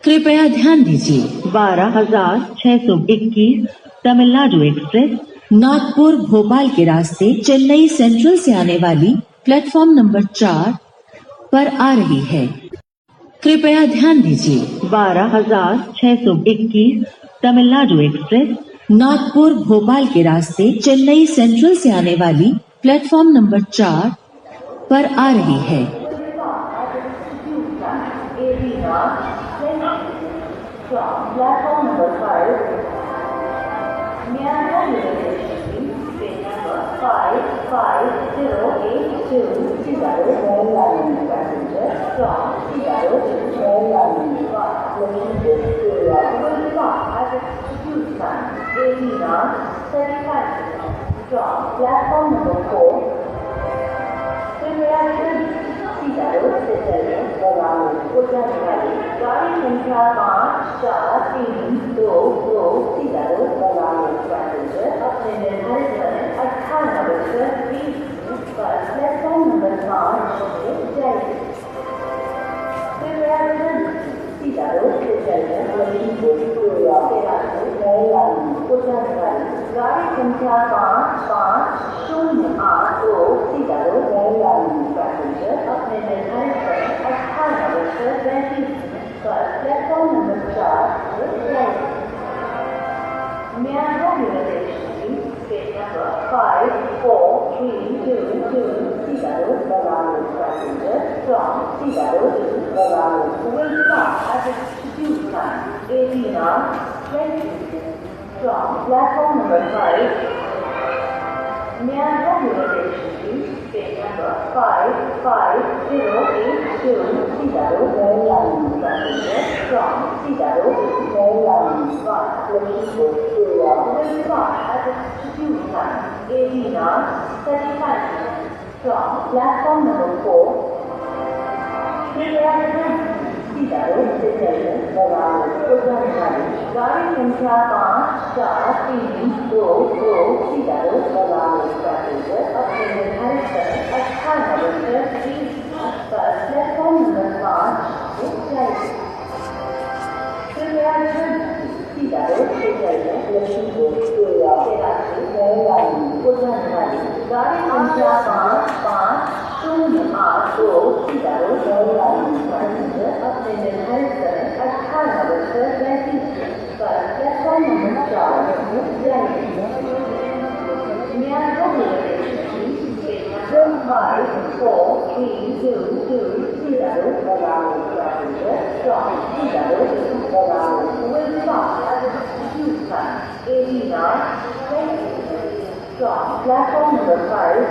कृपया ध्यान दीजिए 12,621 तमिलनाडु एक्सप्रेस नागपुर भोपाल के रास्ते चेन्नई सेंट्रल से आने वाली प्लेटफॉर्म नंबर 4 पर आ रही है। कृपया ध्यान दीजिए 12,621 तमिलनाडु एक्सप्रेस नागपुर भोपाल के रास्ते चेन्नई सेंट्रल से आने वाली प्लेटफॉर्म नंबर 4 पर आ रही है। Platform number 5, Myanmar Railway Station, train number 55082, Seattle, Maryland, passenger from Seattle to Maryland, located area will stop at execute time 18 hours 35 minutes from platform number 4. Seattle, Seattle, Maryland, Uttarakhand, गाड़ी संख्या 54322 Seattle, Maryland, passenger अपने निर्धारित समय 18:20 पर platform number 5 से जाएगी। Seattle, Seattle, Lexington, Maryland, Uttarakhand, गाड़ी संख्या 55082 Seattle, Maryland, passenger अपने निर्धारित समय 18:35 पर प्लेटफॉर्म नंबर 4 से जाएगी। Myanmar Railway Station, train number 54322 Seattle, Maryland, passenger from Seattle to Maryland will stop at execute time 18 hours 20 minutes from platform number 5. Myanmar Railway Station, train number 55082 Seattle, Maryland, passenger from Seattle to Maryland, located area will stop at execute time 18 hours 35 minutes from platform number 4. Seattle, Seattle, Maryland, Uttarakhand, गाड़ी संख्या 5432 Seattle, Maryland, passenger अपने निर्धारित समय 18:20 पर platform number 5 से जाएगी। Seattle, Lexington, Maryland, Uttarakhand, गाड़ी संख्या 5508 Seattle, Maryland, passenger अपने निर्धारित समय 18:35 पर प्लेटफॉर्म नंबर 4 से जाएगी। Myanmar Railway Station, train number 54322 Seattle, Maryland, passenger from Seattle to Maryland will stop at execute time 18 hours 20 minutes from platform number 5.